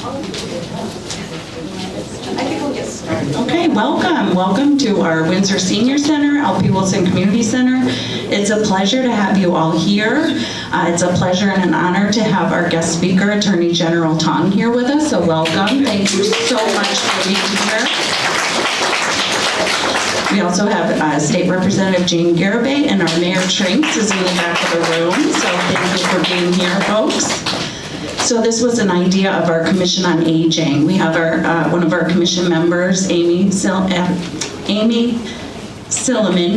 Okay, welcome to our Windsor Senior Center, LP Wilson Community Center. It's a pleasure to have you all here. It's a pleasure and an honor to have our guest speaker, Attorney General Tong, here with us, so welcome. Thank you so much for being here. We also have State Representative Jane Garibay, and our Mayor Trinks is in the back of the room, so thank you for being here, folks. So this was an idea of our Commission on Aging. We have our one of our commission members, Amy Silliman,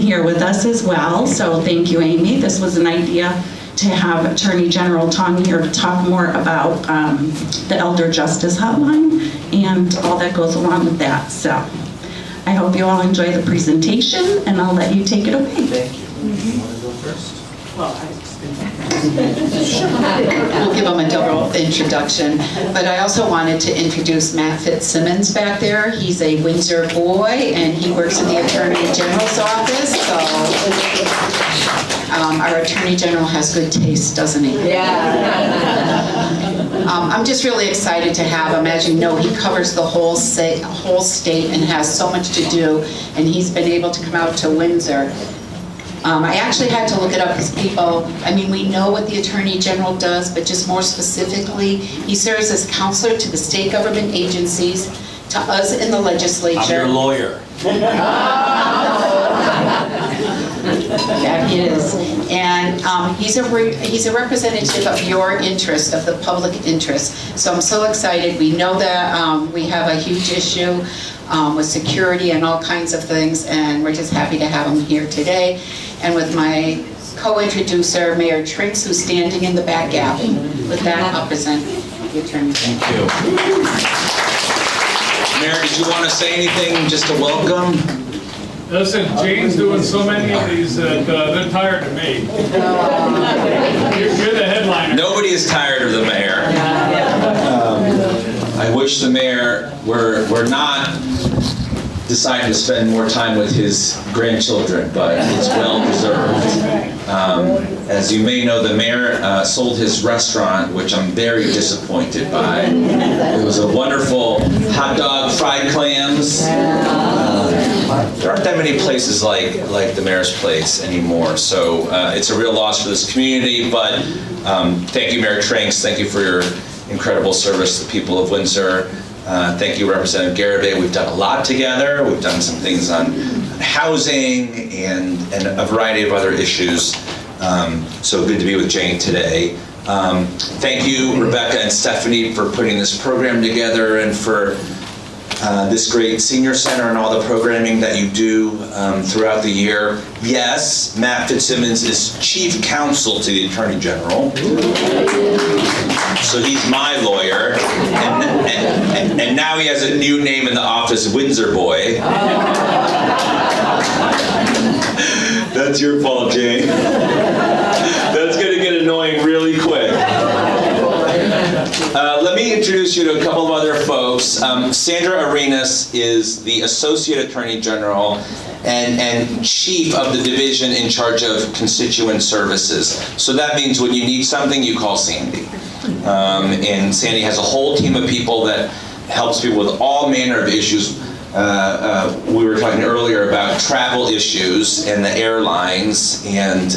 here with us as well. So thank you, Amy. This was an idea to have Attorney General Tong here to talk more about the Elder Justice Hotline and all that goes along with that. So I hope you all enjoy the presentation, and I'll let you take it away. Thank you. You want to go first? Well, we'll give him a double introduction, but I also wanted to introduce Matt Fitzsimmons back there. He's a Windsor boy, and he works in the Attorney General's office, so our Attorney General has good taste, doesn't he? Yeah. I'm just really excited to have him. As you know, he covers the whole state and has so much to do, and he's been able to come out to Windsor. I actually had to look it up because we know what the Attorney General does, but just more specifically, he serves as counselor to the state government agencies, to us in the legislature. I'm your lawyer. Yeah, he is. And he's a representative of your interest, of the public interest. So I'm so excited. We know that we have a huge issue with security and all kinds of things, and we're just happy to have him here today. And with my co-introducer, Mayor Trinks, who's standing in the back alley. With that, I'll present the Attorney General. Thank you. Mayor, did you want to say anything just to welcome? Listen, Jane's doing so many of these that they're tired of me. You're the headliner. Nobody is tired of the mayor. I wish the mayor were not deciding to spend more time with his grandchildren, but it's well deserved. As you may know, the mayor sold his restaurant, which I'm very disappointed by. It was a wonderful hot dog, fried clams. There aren't that many places like the mayor's place anymore, so it's a real loss for this community, but thank you, Mayor Trinks. Thank you for your incredible service to the people of Windsor. Thank you, Representative Garibay. We've done a lot together. We've done some things on housing and a variety of other issues. So good to be with Jane today. Thank you, Rebecca and Stephanie, for putting this program together and for this great senior center and all the programming that you do throughout the year. Yes, Matt Fitzsimmons is chief counsel to the Attorney General. So he's my lawyer, and now he has a new name in the office, Windsor Boy. That's your fault, Jane. That's gonna get annoying really quick. Let me introduce you to a couple of other folks. Sandra Arenas is the Associate Attorney General and Chief of the Division in charge of Constituent Services. So that means when you need something, you call Sandy. And Sandy has a whole team of people that helps people with all manner of issues. We were talking earlier about travel issues and the airlines, and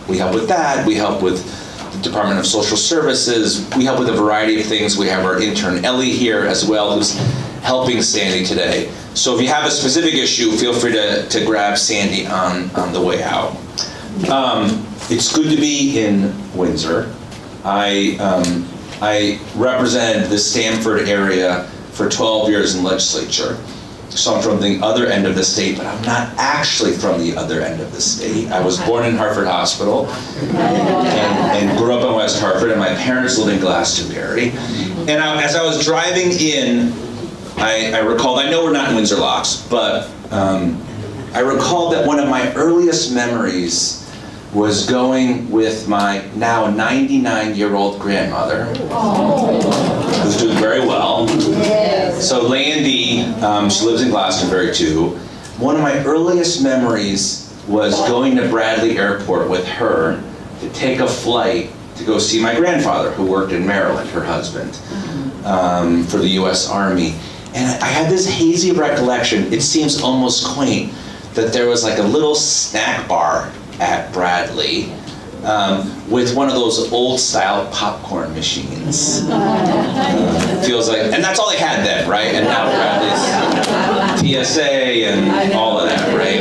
we help with that. We help with the Department of Social Services. We help with a variety of things. We have our intern Ellie here as well, who's helping Sandy today. So if you have a specific issue, feel free to grab Sandy on the way out. It's good to be in Windsor. I represented the Stamford area for 12 years in legislature. So I'm from the other end of the state, but I'm not actually from the other end of the state. I was born in Hartford Hospital and grew up in West Hartford, and my parents lived in Glastonbury. And as I was driving in, I recalled, I know we're not in Windsor Locks, but I recalled that one of my earliest memories was going with my now 99-year-old grandmother, who's doing very well. So Landy, she lives in Glastonbury too. One of my earliest memories was going to Bradley Airport with her to take a flight to go see my grandfather, who worked in Maryland, her husband. for the U.S. Army. And I had this hazy recollection, it seems almost quaint, that there was like a little snack bar at Bradley with one of those old style popcorn machines. Feels like, and that's all they had then, right? And now Bradley's TSA and all of that, right?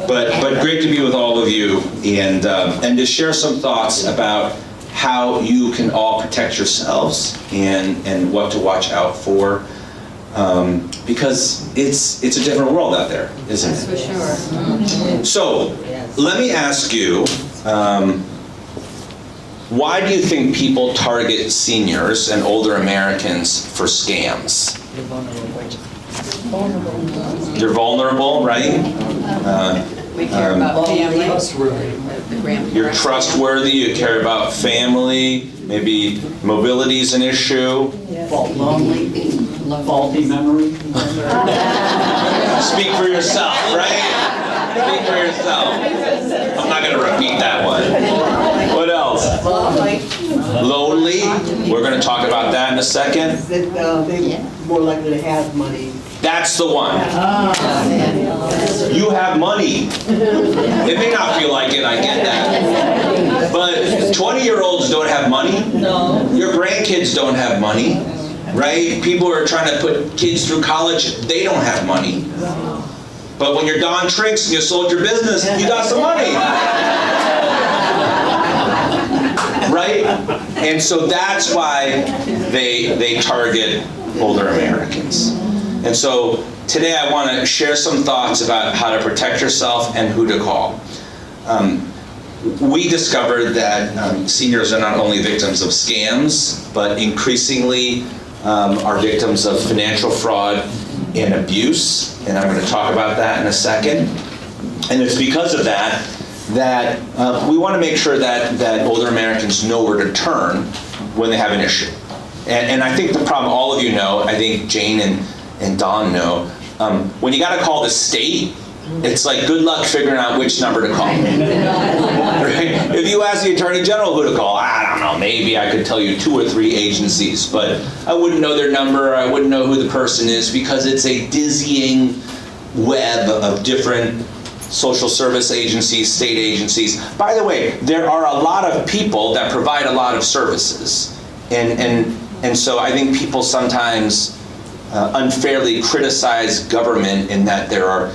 But great to be with all of you and to share some thoughts about how you can all protect yourselves and what to watch out for. Because it's a different world out there, isn't it? For sure. So, let me ask you, why do you think people target seniors and older Americans for scams? You're vulnerable, right? We care about family. The grandparents. You're trustworthy, you care about family, maybe mobility's an issue. Lonely, faulty memory. Speak for yourself, right? Speak for yourself. I'm not going to repeat that one. What else? Lonely. We're going to talk about that in a second. That they're more likely to have money. That's the one. You have money. It may not feel like it, I get that. But 20-year-olds don't have money. No. Your grandkids don't have money, right? People who are trying to put kids through college, they don't have money. But when you're Don Trinks and you sold your business, you got some money. Right? And so that's why they target older Americans. And so today I want to share some thoughts about how to protect yourself and who to call. We discovered that seniors are not only victims of scams, but increasingly are victims of financial fraud and abuse. And I'm going to talk about that in a second. And it's because of that we want to make sure that older Americans know where to turn when they have an issue. And I think the problem all of you know, I think Jane and Don know, when you got to call the state, it's like good luck figuring out which number to call. Right? If you ask the Attorney General who to call, I don't know, maybe I could tell you 2 or 3 agencies, but I wouldn't know their number, I wouldn't know who the person is, because it's a dizzying web of different social service agencies, state agencies. By the way, there are a lot of people that provide a lot of services. And so I think people sometimes unfairly criticize government in that there are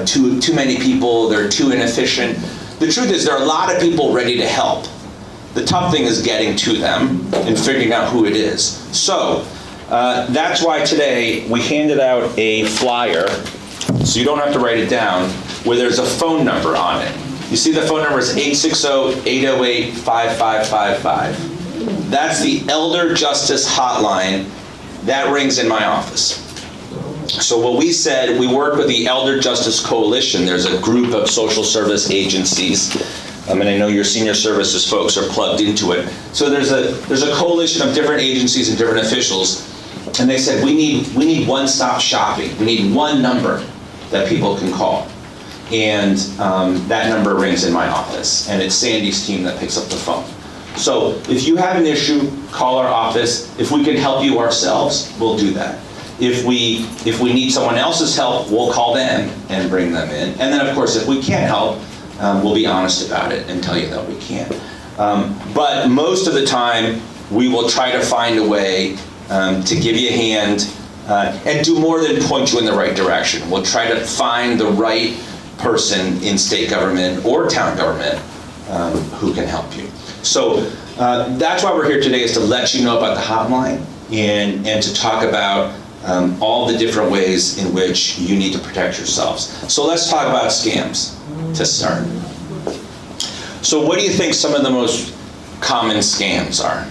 too many people, they're too inefficient. The truth is there are a lot of people ready to help. The tough thing is getting to them and figuring out who it is. So that's why today we handed out a flyer, so you don't have to write it down, where there's a phone number on it. You see the phone number is 860-808-5555. That's the Elder Justice Hotline. That rings in my office. So what we said, we work with the Elder Justice Coalition. There's a group of social service agencies, and I know your senior services folks are plugged into it. So there's a coalition of different agencies and different officials, and they said we need one-stop shopping. We need one number that people can call, and that number rings in my office, and it's Sandy's team that picks up the phone. So if you have an issue, call our office. If we can help you ourselves, we'll do that. If we need someone else's help, we'll call them and bring them in. And then of course, if we can't help, we'll be honest about it and tell you that we can't. But most of the time, we will try to find a way to give you a hand and do more than point you in the right direction. We'll try to find the right person in state government or town government who can help you. So that's why we're here today, is to let you know about the hotline and to talk about all the different ways in which you need to protect yourselves. So let's talk about scams to start. So what do you think some of the most common scams are?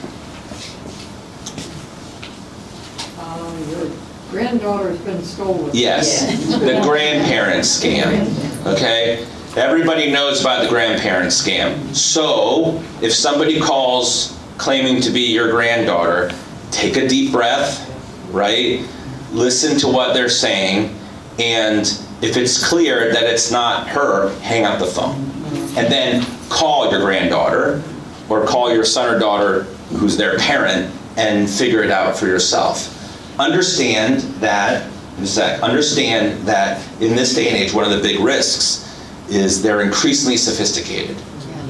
Your granddaughter's been stolen. Yes, the grandparent scam, okay? Everybody knows about the grandparent scam. So if somebody calls claiming to be your granddaughter, take a deep breath, right? Listen to what they're saying, and if it's clear that it's not her, hang up the phone. And then call your granddaughter, or call your son or daughter who's their parent, and figure it out for yourself. Understand that in this day and age, one of the big risks is they're increasingly sophisticated.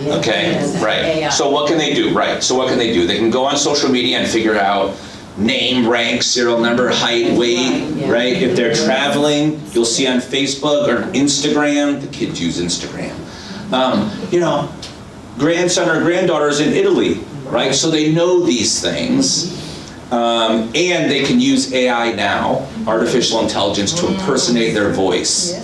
Okay, right. So what can they do? Right. So what can they do? They can go on social media and figure out name, rank, serial number, height, weight, right? If they're traveling, you'll see on Facebook or Instagram, the kids use Instagram. Grandson or granddaughter's in Italy, right? So they know these things. And they can use AI now, artificial intelligence, to impersonate their voice.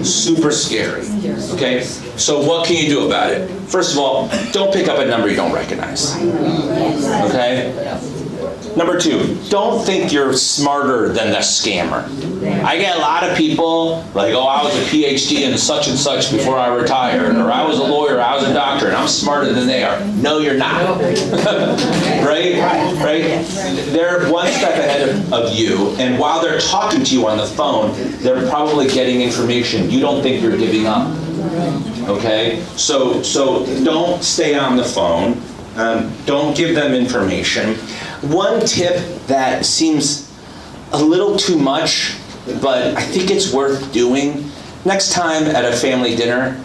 Super scary, okay? So what can you do about it? First of all, don't pick up a number you don't recognize, okay? Number two, don't think you're smarter than the scammer. I get a lot of people like, oh, I was a PhD in such and such before I retired, or I was a lawyer, I was a doctor, and I'm smarter than they are. No, you're not. Right? They're one step ahead of you, and while they're talking to you on the phone, they're probably getting information you don't think you're giving up. Okay? So don't stay on the phone. Don't give them information. One tip that seems a little too much, but I think it's worth doing, next time at a family dinner,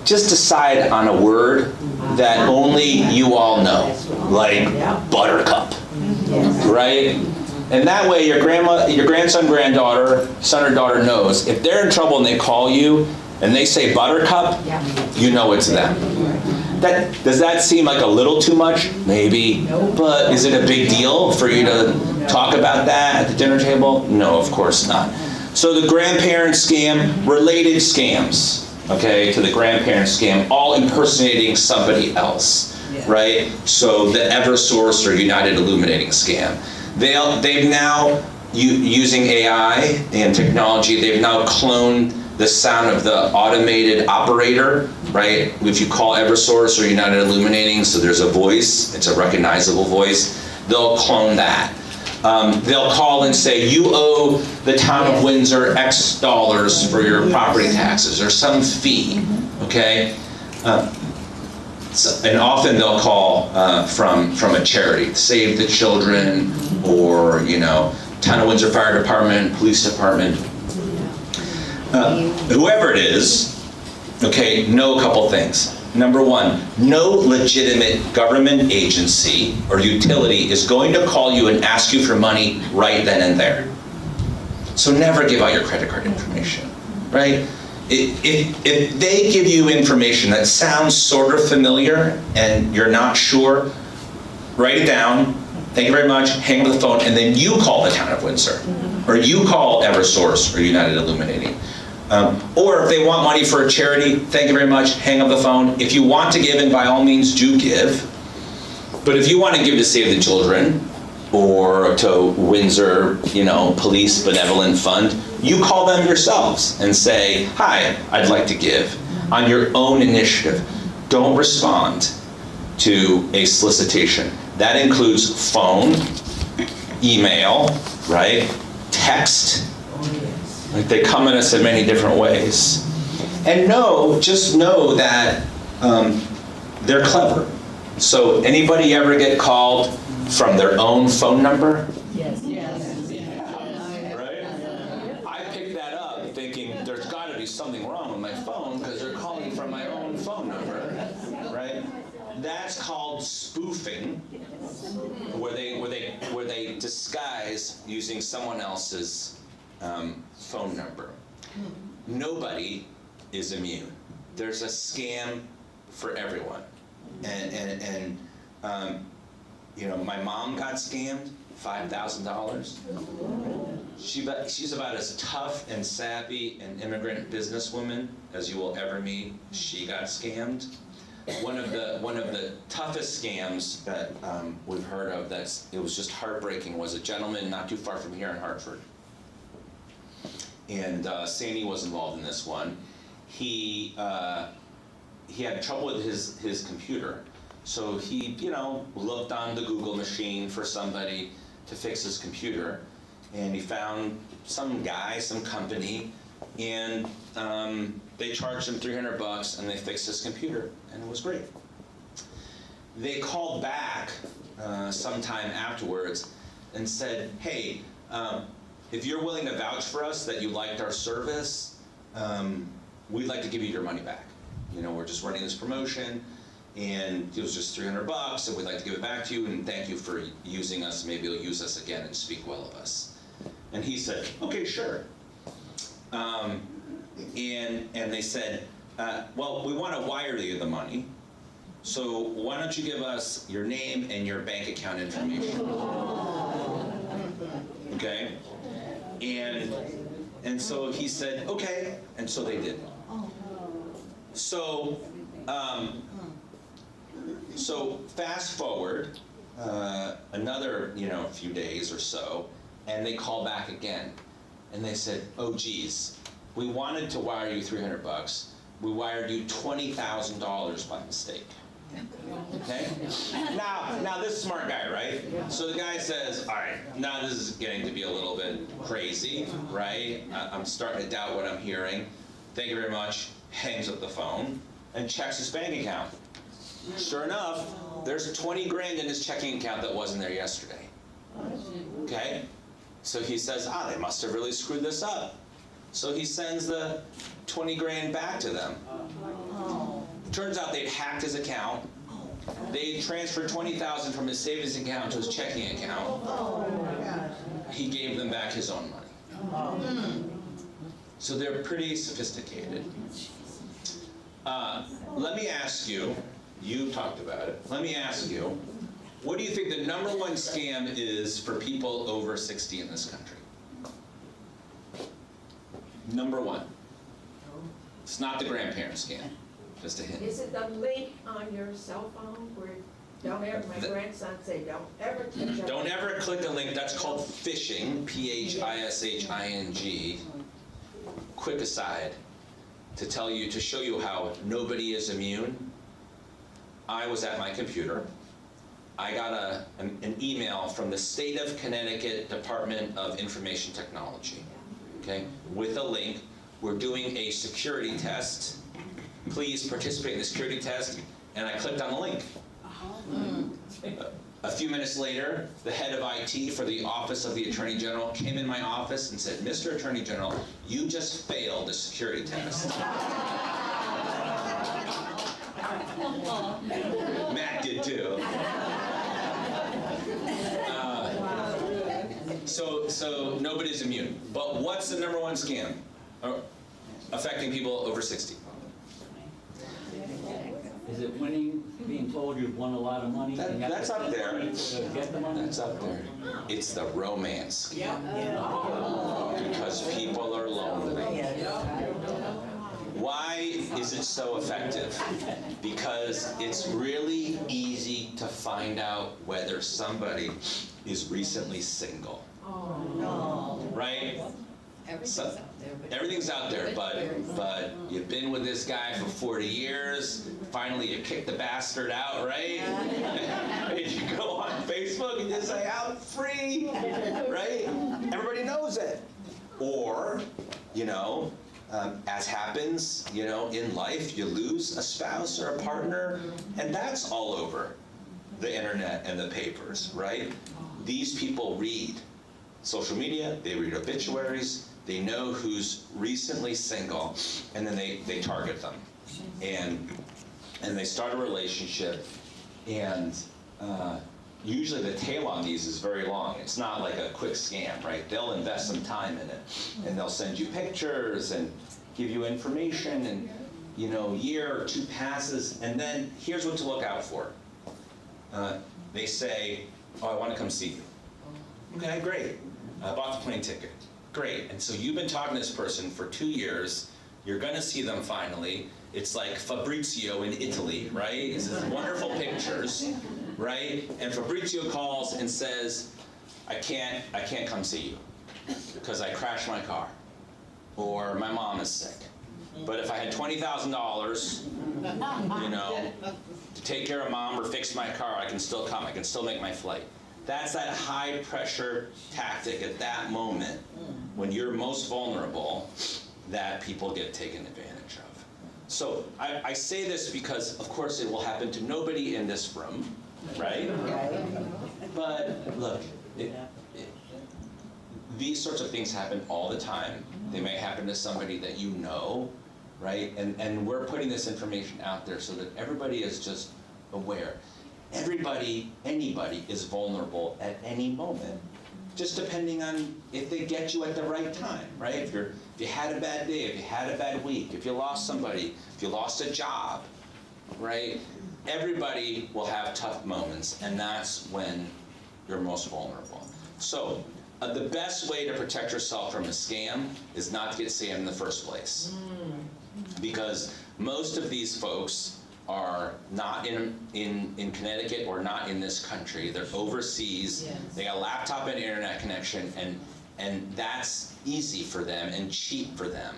just decide on a word that only you all know, like buttercup, right? And that way your grandson, granddaughter, son or daughter knows if they're in trouble and they call you and they say buttercup, you know it's them. Does that seem like a little too much? Maybe. But is it a big deal for you to talk about that at the dinner table? No, of course not. So the grandparent scam, related scams, okay, to the grandparent scam, all impersonating somebody else, right? So the Eversource or United Illuminating scam. They've now, using AI and technology, they've now cloned the sound of the automated operator, right? If you call Eversource or United Illuminating, so there's a voice, it's a recognizable voice, they'll clone that. They'll call and say, you owe the town of Windsor X dollars for your property taxes, or some fee, okay? And often they'll call from a charity, Save the Children, or, Town of Windsor Fire Department, Police Department. Whoever it is, okay, know a couple things. Number one, no legitimate government agency or utility is going to call you and ask you for money right then and there. So never give out your credit card information, right? If they give you information that sounds sort of familiar and you're not sure, write it down, thank you very much, hang up the phone, and then you call the town of Windsor, or you call Eversource or United Illuminating. Or if they want money for a charity, thank you very much, hang up the phone. If you want to give, and by all means do give, but if you want to give to Save the Children or to Windsor, Police Benevolent Fund, you call them yourselves and say, hi, I'd like to give, on your own initiative. Don't respond to a solicitation. That includes phone, email, right? Text. Like, they come at us in many different ways. And just know that they're clever. So anybody ever get called from their own phone number? Yes. Right? I picked that up thinking there's got to be something wrong with my phone because they're calling from my own phone number, right? That's called spoofing, where they disguise using someone else's phone number. Nobody is immune. There's a scam for everyone. And my mom got scammed, $5,000. She's about as tough and savvy an immigrant businesswoman as you will ever meet. She got scammed. One of the toughest scams that we've heard of it was just heartbreaking was a gentleman not too far from here in Hartford. And Sandy was involved in this one. He had trouble with his computer. So he, looked on the Google machine for somebody to fix his computer. And he found some guy, some company, and they charged him $300 and they fixed his computer, and it was great. they called back sometime afterwards and said, hey, if you're willing to vouch for us that you liked our service, we'd like to give you your money back. You know, we're just running this promotion, and it was just $300, and we'd like to give it back to you, and thank you for using us. Maybe you'll use us again and speak well of us. And he said, okay, sure. And they said, well, we want to wire you the money, so why don't you give us your name and your bank account information? Okay? And so he said, okay, and so they did. So, so fast forward another, few days or so, and they call back again, and they said, oh geez, we wanted to wire you $300. We wired you $20,000 by mistake. Okay? Now this smart guy, right? So the guy says, all right, now this is getting to be a little bit crazy, right? I'm starting to doubt what I'm hearing. Thank you very much. Hangs up the phone and checks his bank account. Sure enough, there's 20 grand in his checking account that wasn't there yesterday. Okay? So he says, they must have really screwed this up. So he sends the 20 grand back to them. Turns out they'd hacked his account. They transferred $20,000 from his savings account to his checking account. He gave them back his own money. So they're pretty sophisticated. Let me ask you, you talked about it, let me ask you, what do you think the #1 scam is for people over 60 in this country? #1. It's not the grandparent scam. Just a hint. Is it the link on your cell phone where my grandson say, don't ever touch your... Don't ever click a link. That's called phishing, P-H-I-S-H-I-N-G. Quick aside, to show you how nobody is immune. I was at my computer. I got an email from the state of Connecticut Department of Information Technology, okay, with a link. We're doing a security test. Please participate in the security test. And I clicked on the link. A few minutes later, the head of IT for the Office of the Attorney General came in my office and said, Mr. Attorney General, you just failed the security test. Matt did too. So nobody's immune. But what's the #1 scam affecting people over 60? Is it being told you've won a lot of money? That's up there. Get the money? That's up there. It's the romance scam. Because people are lonely. Why is it so effective? Because it's really easy to find out whether somebody is recently single. Right? Everything's out there, but you've been with this guy for 40 years. Finally, you kick the bastard out, right? And you go on Facebook and you say, I'm free, right? Everybody knows it. Or, as happens, in life, you lose a spouse or a partner, and that's all over the internet and the papers, right? These people read social media, they read obituaries, they know who's recently single, and then they target them. And they start a relationship, and usually the tail on these is very long. It's not like a quick scam, right? They'll invest some time in it, and they'll send you pictures and give you information, and a year or two passes, and then here's what to look out for. They say, oh, I want to come see you. Okay, great. I bought the plane ticket. Great. And so you've been talking to this person for 2 years. You're going to see them finally. It's like Fabrizio in Italy, right? It's wonderful pictures, right? And Fabrizio calls and says, I can't come see you because I crashed my car, or my mom is sick. But if I had $20,000, to take care of mom or fix my car, I can still come. I can still make my flight. That's that high pressure tactic at that moment when you're most vulnerable that people get taken advantage of. So I say this because, of course, it will happen to nobody in this room, right? But look, these sorts of things happen all the time. They may happen to somebody that you know, right? And we're putting this information out there so that everybody is just aware. Everybody, anybody is vulnerable at any moment, just depending on if they get you at the right time, right? If you had a bad day, if you had a bad week, if you lost somebody, if you lost a job, right? Everybody will have tough moments, and that's when you're most vulnerable. So the best way to protect yourself from a scam is not to get scammed in the first place. Because most of these folks are not in Connecticut or not in this country. They're overseas. Yes. They got a laptop and internet connection, and that's easy for them and cheap for them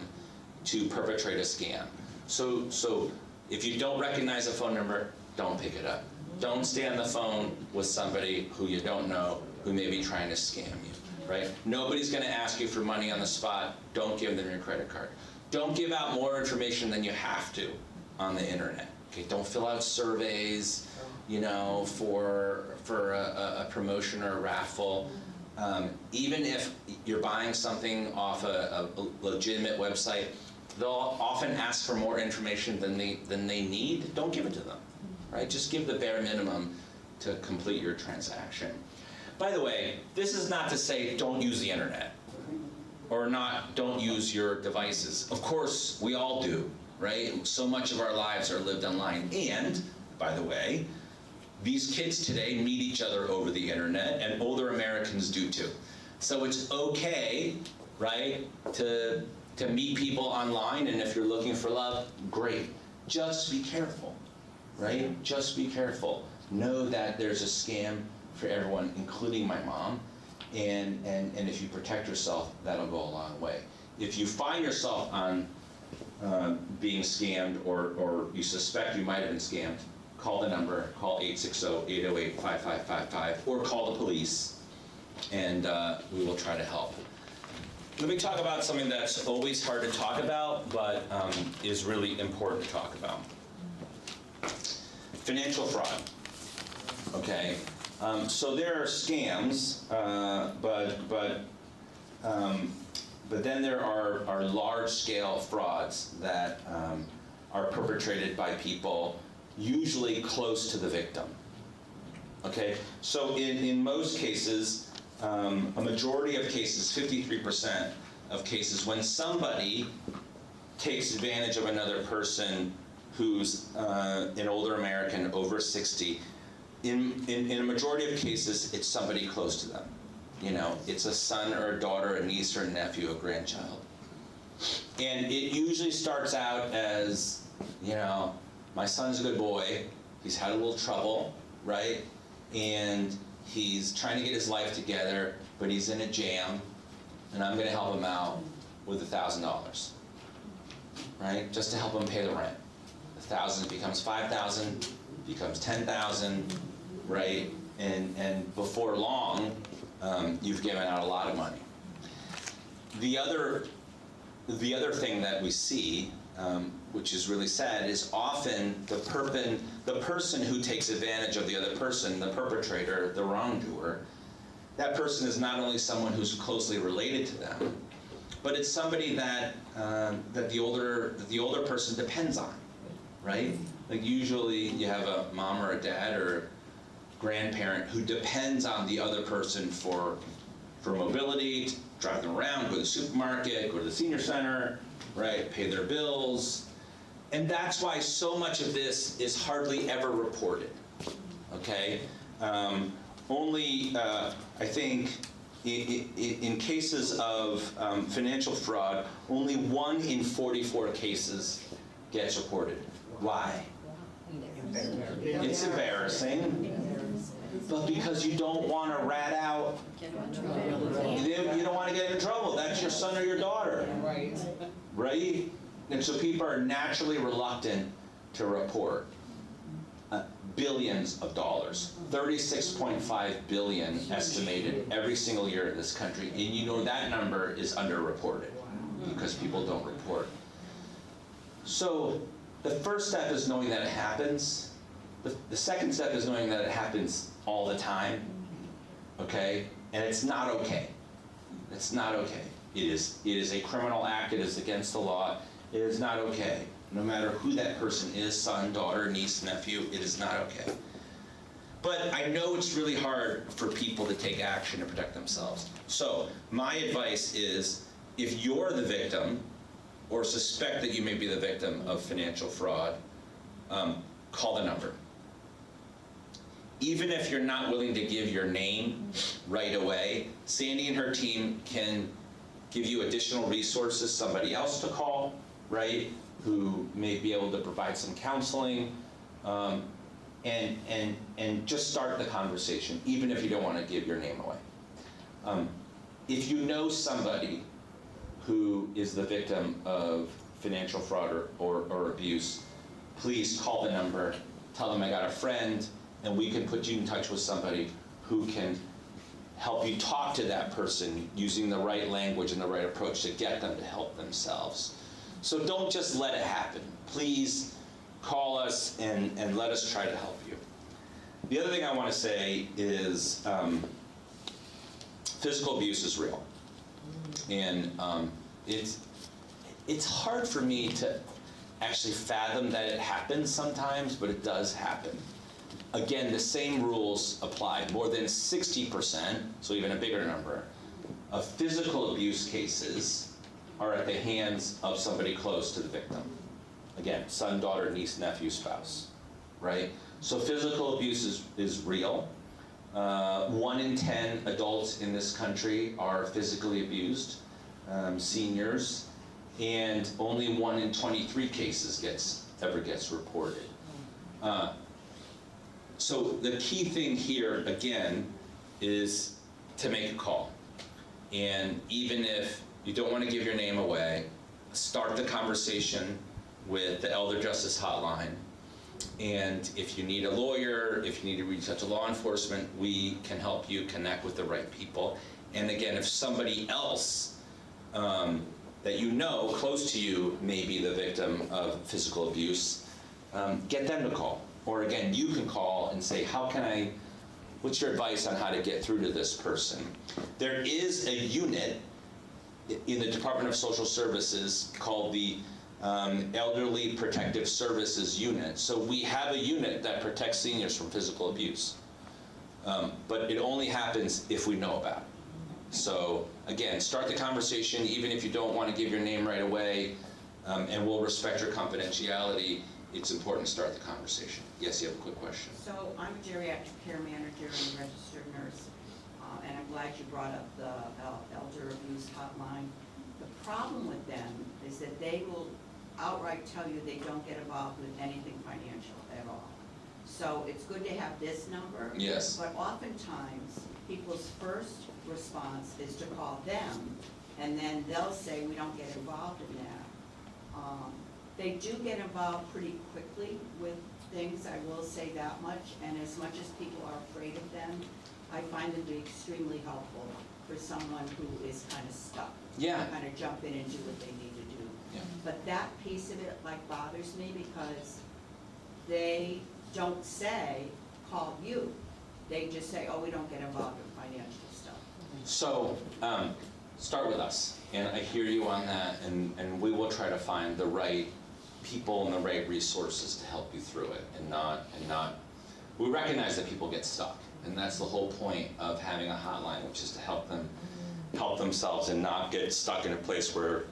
to perpetrate a scam. So if you don't recognize a phone number, don't pick it up. Don't stay on the phone with somebody who you don't know who may be trying to scam you, right? Nobody's gonna ask you for money on the spot. Don't give them your credit card. Don't give out more information than you have to on the internet. Okay, don't fill out surveys, you know, for a promotion or a raffle. Even if you're buying something off a legitimate website, they'll often ask for more information than they need. Don't give it to them, right? Just give the bare minimum to complete your transaction. By the way, this is not to say don't use the internet or don't use your devices. Of course, we all do, right? So much of our lives are lived online. And, by the way, these kids today meet each other over the internet, and older Americans do too. So it's okay, right, to meet people online, and if you're looking for love, great. Just be careful, right? Just be careful. Know that there's a scam for everyone, including my mom, and if you protect yourself, that'll go a long way. If you find yourself on being scammed or you suspect you might have been scammed, call the number, call 860-808-5555, or call the police, and we will try to help. Let me talk about something that's always hard to talk about, but is really important to talk about. Financial fraud, okay? So there are scams, but then there are large-scale frauds that are perpetrated by people usually close to the victim. Okay, so in most cases, a majority of cases, 53% of cases, when somebody takes advantage of another person who's an older American over 60, in a majority of cases, it's somebody close to them. You know, it's a son or a daughter, a niece or a nephew, a grandchild. And it usually starts out as, you know, my son's a good boy, he's had a little trouble, right? And he's trying to get his life together, but he's in a jam, and I'm gonna help him out with $1,000, right? Just to help him pay the rent. 1,000 becomes 5,000, becomes 10,000, right? And before long, you've given out a lot of money. The other thing that we see, which is really sad, is often the person who takes advantage of the other person, the perpetrator, the wrongdoer, that person is not only someone who's closely related to them, but it's somebody that the older person depends on, right? Like usually you have a mom or a dad or grandparent who depends on the other person for mobility, to drive them around, go to the supermarket, go to the senior center, right, pay their bills. And that's why so much of this is hardly ever reported, okay? Only, I think, in cases of financial fraud, only 1 in 44 cases gets reported. Why? It's embarrassing. But because you don't want to rat out, you don't want to get in trouble. That's your son or your daughter. Right? And so people are naturally reluctant to report. Billions of dollars, 36.5 billion estimated every single year in this country. And you know that number is underreported because people don't report. So the first step is knowing that it happens. The second step is knowing that it happens all the time, okay? And it's not okay. It's not okay. It is a criminal act. It is against the law. It is not okay. No matter who that person is, son, daughter, niece, nephew, it is not okay. But I know it's really hard for people to take action to protect themselves. So my advice is, if you're the victim or suspect that you may be the victim of financial fraud, call the number. Even if you're not willing to give your name right away, Sandy and her team can give you additional resources, somebody else to call, right, who may be able to provide some counseling, and just start the conversation, even if you don't want to give your name away. If you know somebody who is the victim of financial fraud or abuse, please call the number, tell them I got a friend, and we can put you in touch with somebody who can help you talk to that person using the right language and the right approach to get them to help themselves. So don't just let it happen. Please call us and let us try to help you. The other thing I want to say is physical abuse is real. And it's hard for me to actually fathom that it happens sometimes, but it does happen. Again, the same rules apply. More than 60%, so even a bigger number, of physical abuse cases are at the hands of somebody close to the victim. Again, son, daughter, niece, nephew, spouse, right? So physical abuse is real. 1 in 10 adults in this country are physically abused, seniors, and only 1 in 23 cases ever gets reported. So the key thing here, again, is to make a call. And even if you don't want to give your name away, start the conversation with the Elder Justice Hotline. And if you need a lawyer, if you need to reach out to law enforcement, we can help you connect with the right people. And again, if somebody else that you know close to you may be the victim of physical abuse, get them to call. Or again, you can call and say, what's your advice on how to get through to this person? There is a unit in the Department of Social Services called the Elderly Protective Services Unit. So we have a unit that protects seniors from physical abuse. But it only happens if we know about it. So again, start the conversation, even if you don't want to give your name right away, and we'll respect your confidentiality. It's important to start the conversation. Yes, you have a quick question. So I'm a geriatric care manager and a registered nurse, and I'm glad you brought up the elder abuse hotline. The problem with them is that they will outright tell you they don't get involved with anything financial at all. So it's good to have this number. Yes. But oftentimes, people's first response is to call them, and then they'll say, we don't get involved in that. They do get involved pretty quickly with things, I will say that much, and as much as people are afraid of them, I find them to be extremely helpful for someone who is kind of stuck. Yeah. Kind of jump in and do what they need to do. Yeah. But that piece of it bothers me because they don't say, call you. They just say, oh, we don't get involved in financial stuff. So start with us, and I hear you on that, and we will try to find the right people and the right resources to help you through it, and not. We recognize that people get stuck, and that's the whole point of having a hotline, which is to help them help themselves and not get stuck in a place where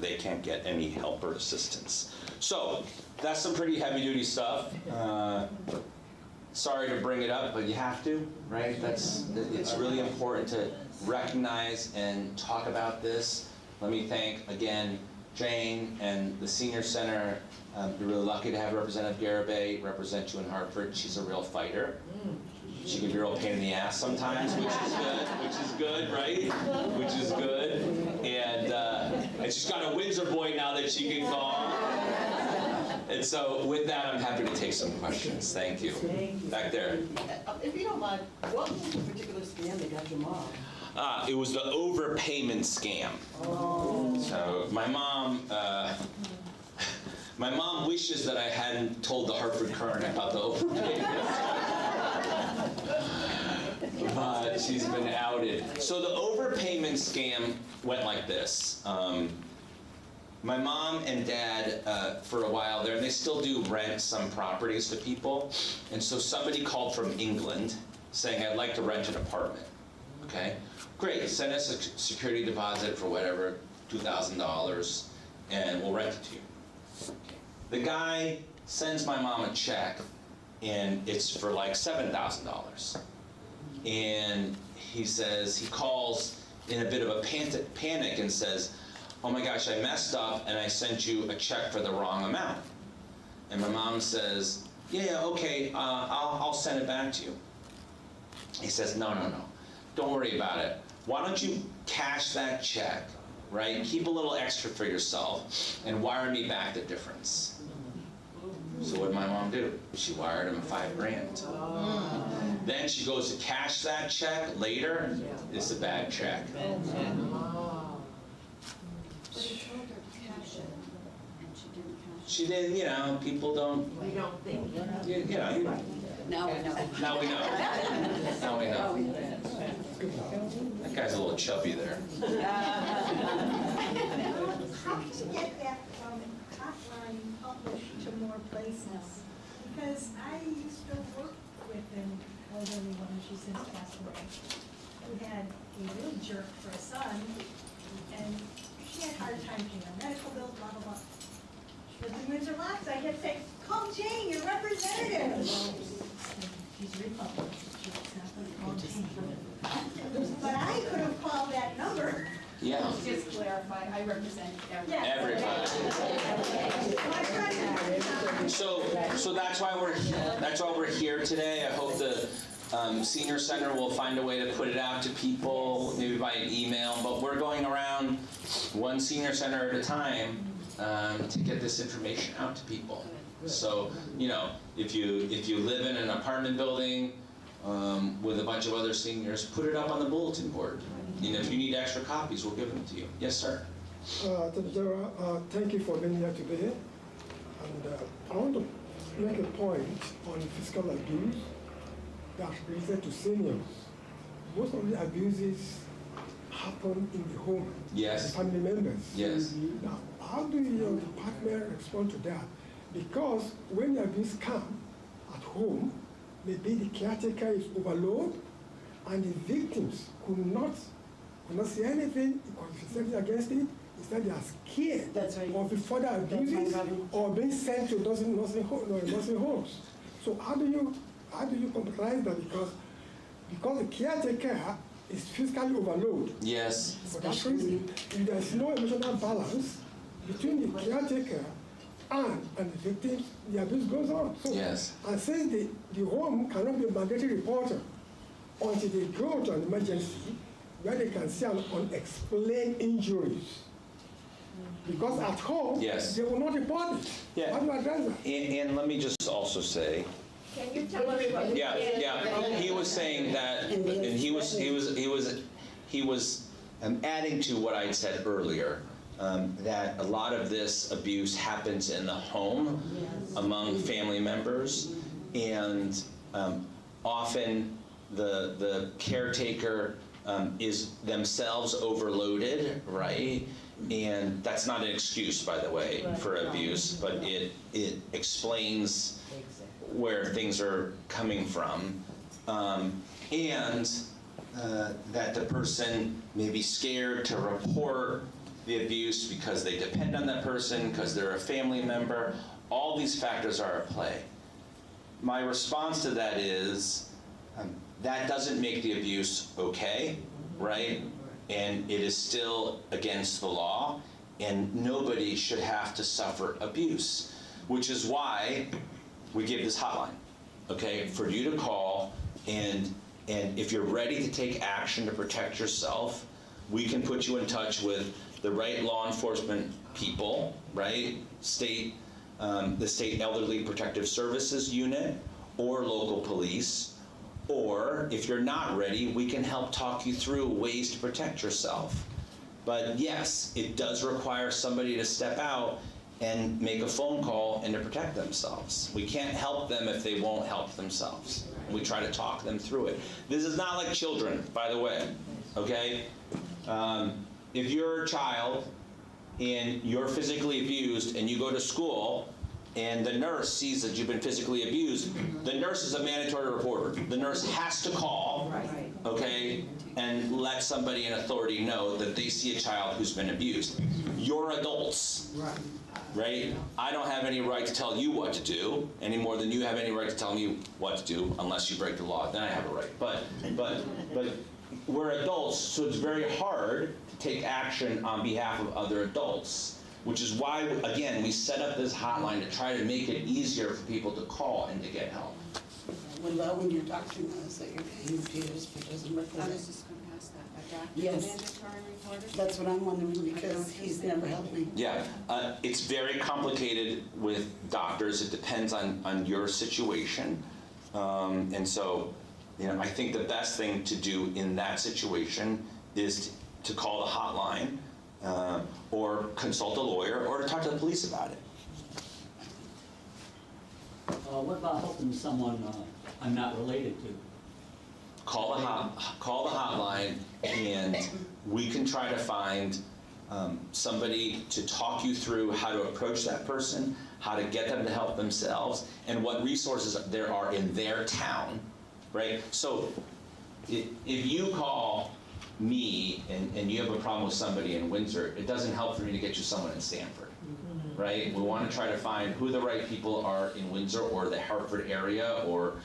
they can't get any help or assistance. So that's some pretty heavy-duty stuff. Sorry to bring it up, but you have to, right? It's really important to recognize and talk about this. Let me thank again Jane and the Senior Center. You're really lucky to have Representative Garibay represent you in Hartford. She's a real fighter. She can be a real pain in the ass sometimes, which is good, right? Which is good. And she's got a Windsor boy now that she can call. And so with that, I'm happy to take some questions. Thank you. Back there. If you don't mind, what was the particular scam that got your mom? It was the overpayment scam. Oh. So my mom My mom wishes that I hadn't told the Hartford Courant about the overpayments. But she's been outed. So the overpayment scam went like this. My mom and dad, for a while there, and they still do rent some properties to people. And so somebody called from England saying, I'd like to rent an apartment. Okay, great, send us a security deposit for whatever, $2,000, and we'll rent it to you. Okay. The guy sends my mom a check, and it's for like $7,000. And he says, he calls in a bit of a panic and says, oh my gosh, I messed up and I sent you a check for the wrong amount. And my mom says, yeah, okay, I'll send it back to you. He says, no, don't worry about it. Why don't you cash that check, right? Keep a little extra for yourself and wire me back the difference. So what did my mom do? She wired him $5,000. Then she goes to cash that check later. It's a bad check. She didn't, people don't. We don't think. Now we know. Now we know. That guy's a little chubby there. How can you get that hotline published to more places? Because I used to work with an elderly woman, she's since passed away, who had a real jerk for a son, and she had a hard time paying her medical bills, blah, blah, blah. She lived in Windsor lots. I had to say, call Jane, your representative. She's a Republican. She's not going to call Jane. But I could have called that number. Yeah. Just clarify, I represent Everybody. So that's why we're here today. I hope the senior center will find a way to put it out to people, maybe by an email. But we're going around one senior center at a time to get this information out to people. So if you live in an apartment building with a bunch of other seniors, put it up on the bulletin board. If you need extra copies, we'll give them to you. Yes, sir. Attorney General, thank you for being here today. And I want to make a point on physical abuse that's related to seniors. Most of the abuses happen in the home. Yes. The family members. Yes. Now, how do your department respond to that? Because when the abuse comes at home, maybe the caretaker is overloaded and the victims could not say anything because if it's against it, instead they are scared of the further abuses or being sent to nursing homes. So how do you compromise that? Because the caretaker is physically overloaded. Yes. For that reason, if there is no emotional balance between the caretaker and the victims, the abuse goes on. So, yes. And since the home cannot be a mandatory reporter until they go to an emergency where they can see an unexplained injuries. Because at home, yes, they will not report it. Yeah. How do you address that? And let me just also say, Can you tell everybody? yeah. He was saying that, and he was adding to what I'd said earlier, that a lot of this abuse happens in the home among family members, and often the caretaker is themselves overloaded, right? And that's not an excuse, by the way, for abuse, but it explains where things are coming from, and that the person may be scared to report the abuse because they depend on that person, because they're a family member. All these factors are at play. My response to that is, that doesn't make the abuse okay, right? And it is still against the law, and nobody should have to suffer abuse, which is why we give this hotline, okay, for you to call, and if you're ready to take action to protect yourself, we can put you in touch with the right law enforcement people, right? The State Elderly Protective Services Unit or local police. Or if you're not ready, we can help talk you through ways to protect yourself. But yes, it does require somebody to step out and make a phone call and to protect themselves. We can't help them if they won't help themselves. We try to talk them through it. This is not like children, by the way, okay? If you're a child and you're physically abused and you go to school and the nurse sees that you've been physically abused, the nurse is a mandatory reporter. The nurse has to call, okay, and let somebody in authority know that they see a child who's been abused. You're adults, right? I don't have any right to tell you what to do any more than you have any right to tell me what to do, unless you break the law. Then I have a right. But we're adults, so it's very hard to take action on behalf of other adults, which is why, again, we set up this hotline to try to make it easier for people to call and to get help. What about when your doctor knows that you're paying dues but doesn't work with I it? was just going to ask that. A doctor Yes. mandatory reporter? That's what I'm wondering, because he's never helped me. Yeah, it's very complicated with doctors. It depends on your situation. And so, you know, I think the best thing to do in that situation is to call the hotline, or consult a lawyer, or to talk to the police about it. What about helping someone I'm not related to? Call the hotline, and we can try to find somebody to talk you through how to approach that person, how to get them to help themselves, and what resources there are in their town, right? So if you call me and you have a problem with somebody in Windsor, it doesn't help for me to get you someone in Stamford, right? We want to try to find who the right people are in Windsor or the Hartford area or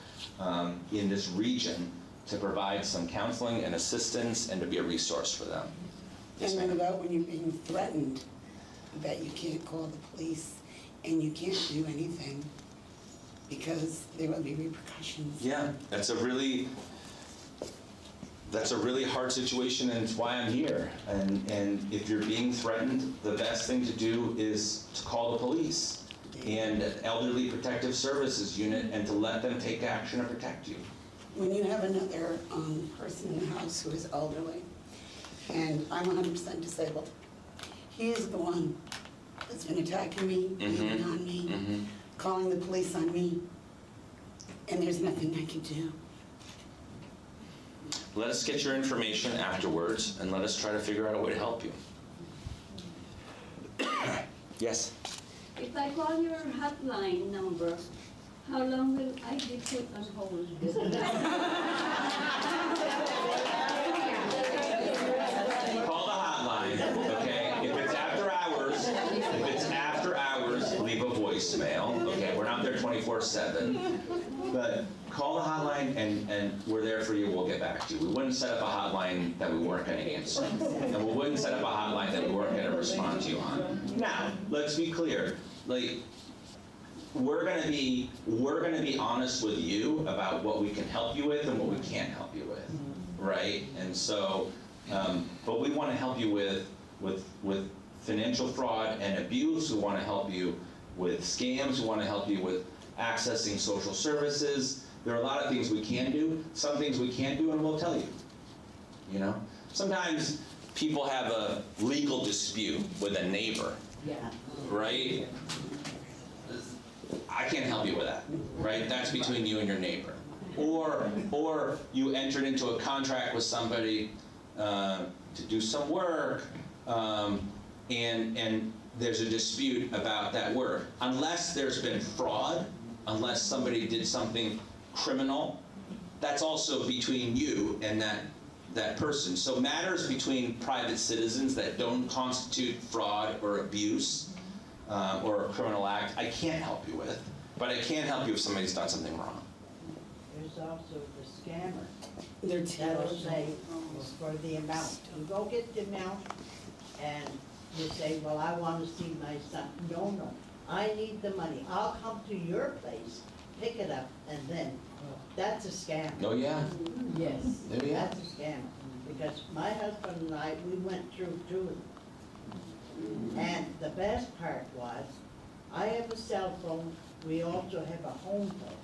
in this region to provide some counseling and assistance and to be a resource for them. Yes, And then ma'am. about when you're being threatened that you can't call the police and you can't do anything because there will be repercussions. Yeah, that's a really hard situation, and it's why I'm here. And if you're being threatened, the best thing to do is to call the police and Elderly Protective Services Unit and to let them take action to protect you. When you have another person in the house who is elderly, and I'm 100% disabled, he is the one that's been attacking me, beating on me, calling the police on me, and there's nothing I can do. Let us get your information afterwards, and let us try to figure out a way to help you. Yes? If I call your hotline number, how long will I be put on hold? Call the hotline, okay? If it's after hours, leave a voicemail, okay? We're not there 24/7, but call the hotline and we're there for you. We'll get back to you. We wouldn't set up a hotline that we weren't going to answer, and we wouldn't set up a hotline that we weren't going to respond to you on. Now, let's be clear. Like, we're going to be honest with you about what we can help you with and what we can't help you with, right? And so, but we want to help you with financial fraud and abuse. We want to help you with scams. We want to help you with accessing social services. There are a lot of things we can do. Some things we can't do, and we'll tell you. You know, sometimes people have a legal dispute with a neighbor, right? I can't help you with that, right? That's between you and your neighbor. Or you entered into a contract with somebody to do some work, and there's a dispute about that work. Unless there's been fraud, unless somebody did something criminal, that's also between you and that person. So matters between private citizens that don't constitute fraud or abuse or a criminal act, I can't help you with. But I can help you if somebody's done something wrong. There's also the scammer. They're That'll terrible. say for the amount. You go get the amount and you say, well, I want to see my son. No, I need the money. I'll come to your place, pick it up, and then, that's a scam. Oh, yeah. Yes, Oh, yeah. that's a scam. Because my husband and I, we went through two of them. And the best part was, I have a cell phone, we also have a home phone.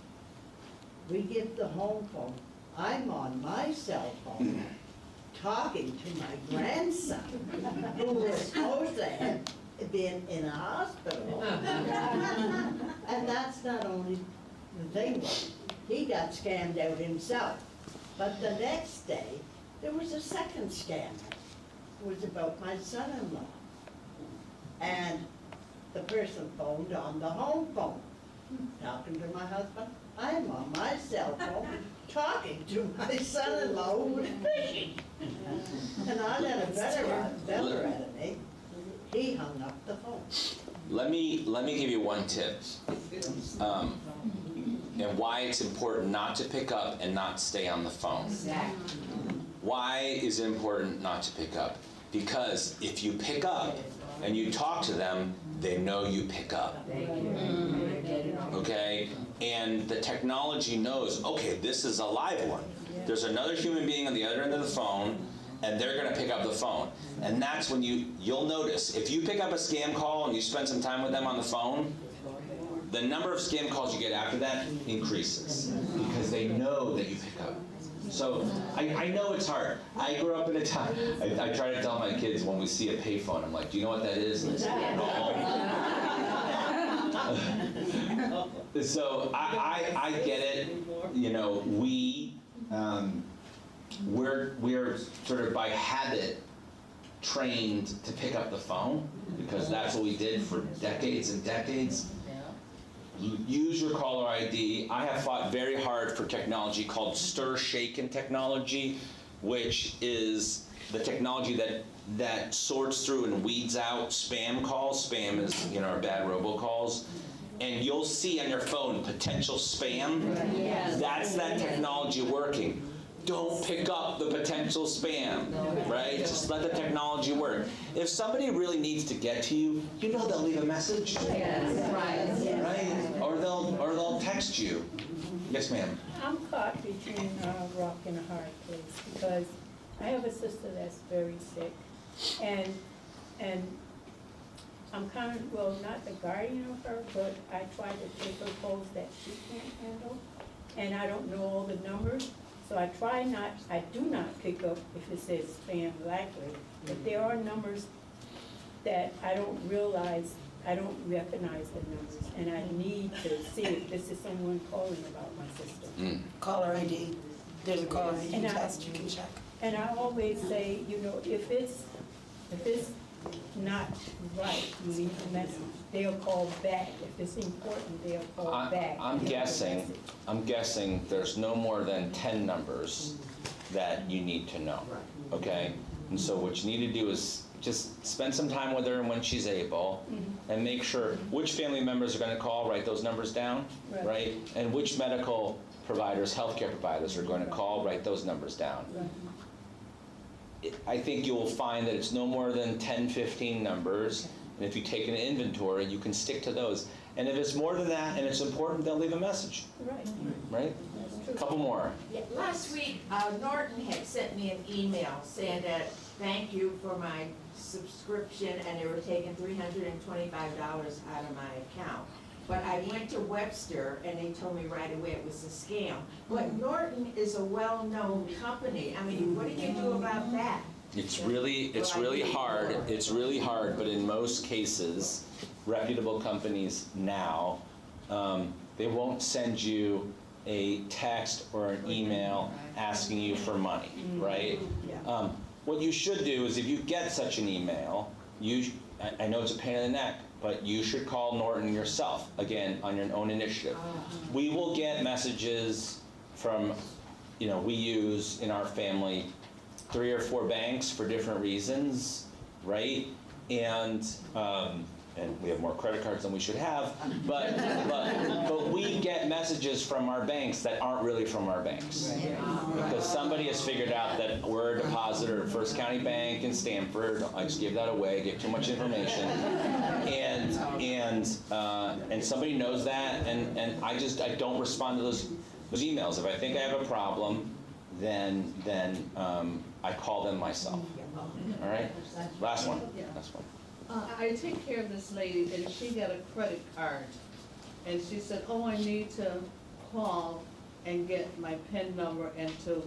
We give the home phone, I'm on my cell phone, talking to my grandson, who was supposed to have been in a hospital. And that's not only the thing, he got scammed out himself. But the next day, there was a second scam. It was about my son-in-law. And the person phoned on the home phone, talking to my husband. I'm on my cell phone, talking to my son-in-law who was fishing. And I let a better out of me. He hung up the phone. Let me give you one tip, and why it's important not to pick up and not stay on the phone. Exactly. Why is it important not to pick up? Because if you pick up and you talk to them, they know you pick up. Okay? And the technology knows, okay, this is a live one. There's another human being on the other end of the phone, and they're going to pick up the phone. And that's when you'll notice, if you pick up a scam call and you spend some time with them on the phone, the number of scam calls you get after that increases because they know that you pick up. So I know it's hard. I grew up in a time, I try to tell my kids when we see a payphone, I'm like, do you know what that is? And they say, no. So I get it. You know, we're sort of by habit trained to pick up the phone because that's what we did for decades and decades. Use your caller ID. I have fought very hard for technology called stir-shaken technology, which is the technology that sorts through and weeds out spam calls. Spam is, our bad robocalls. And you'll see on your phone potential spam. Yes. That's that technology working. Don't pick up the potential spam, right? Just let the technology work. If somebody really needs to get to you, they'll leave a message. Yes. Right? Or they'll text you. Yes, ma'am. I'm caught between a rock and a hard place because I have a sister that's very sick, and I'm kind of, not the guardian of her, but I try to take her calls that she can't handle, and I don't know all the numbers. So I do not pick up if it says spam likely, but there are numbers that I don't recognize the numbers, and I need to see if this is someone calling about my sister. Caller ID, there's a caller ID test you can check. And I always say, if it's not right, you leave a message. They'll call back. If it's important, they'll call back. I'm guessing there's no more than 10 numbers that you need to know, okay? And so what you need to do is just spend some time with her when she's able, and make sure which family members are going to call, write those numbers down, right? And which medical providers, healthcare providers are going to call, write those numbers down. I think you'll find that it's no more than 10, 15 numbers, and if you take an inventory, you can stick to those. And if it's more than that and it's important, they'll leave a message. Right? A couple more. Yeah, last week, Norton had sent me an email saying that thank you for my subscription, and they were taking $325 out of my account. But I went to Webster, and they told me right away it was a scam. But Norton is a well-known company. I mean, what do you do about that? It's really hard. It's really hard, but in most cases, reputable companies now, they won't send you a text or an email asking you for money, right? What you should do is if you get such an email, I know it's a pain in the neck, but you should call Norton yourself, again, on your own initiative. We will get messages from, we use in our family 3 or 4 banks for different reasons, right? And we have more credit cards than we should have, but we get messages from our banks that aren't really from our banks. Because somebody has figured out that we're a depositor at First County Bank in Stamford. I just gave that away, gave too much information. And somebody knows that, and I don't respond to those emails. If I think I have a problem, then I call them myself. All right? Last one. I take care of this lady, and she got a credit card, and she said, I need to call and get my PIN number and to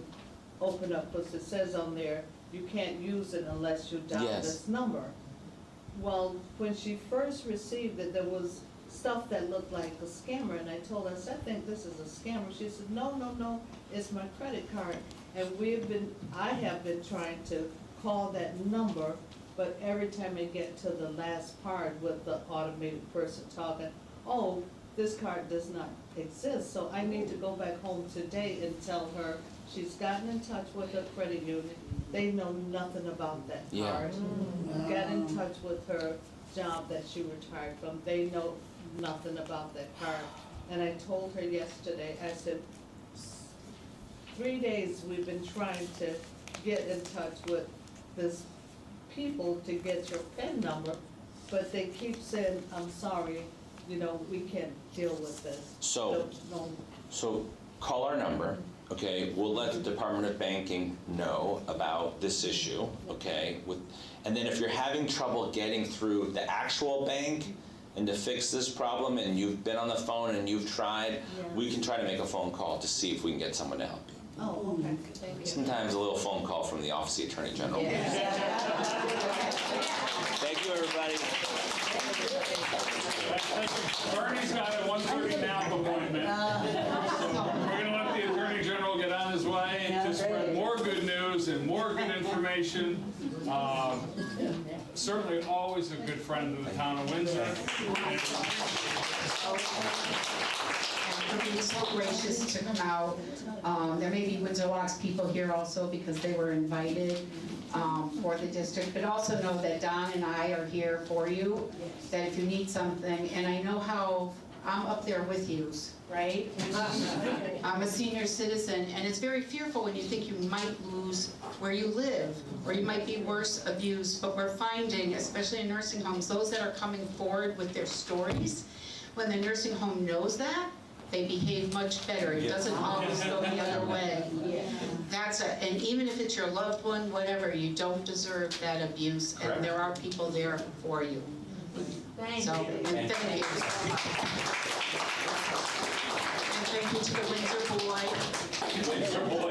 open up, because it says on there, you can't use it unless you dial this number. Well, when she first received it, there was stuff that looked like a scammer, and I told her, I said, I think this is a scammer. She said, no, no, no, it's my credit card. And I have been trying to call that number, but every time I get to the last part with the automated person talking, oh, this card does not exist. So I need to go back home today and tell her she's gotten in touch with her credit union. They know nothing about that card. Got in touch with her job that she retired from. They know nothing about that card. And I told her yesterday, I said, 3 days we've been trying to get in touch with this people to get your PIN number, but they keep saying, I'm sorry, you know, we can't deal with this. So call our number, okay? We'll let the Department of Banking know about this issue, okay? And then if you're having trouble getting through the actual bank and to fix this problem, and you've been on the phone and you've tried, we can try to make a phone call to see if we can get someone to help you. Oh, okay, thank you. Sometimes a little phone call from the Office of the Attorney General. Thank you, everybody. Bernie's got a 1:30 now appointment. So we're going to let the Attorney General get on his way to spread more good news and more good information. Certainly always a good friend of the town of Windsor. And for being so gracious to come out. There may be Windsor Locks people here also because they were invited for the district, but also know that Don and I are here for you, that if you need something, and I know how I'm up there with you, right? I'm a senior citizen, and it's very fearful when you think you might lose where you live, or you might be worse abused, but we're finding, especially in nursing homes, those that are coming forward with their stories, when the nursing home knows that, they behave much better. It doesn't always go the other way. And even if it's your loved one, whatever, you don't deserve that abuse, and there are people there for you. Thank you. you. And thank you. And thank you to the Windsor Boy.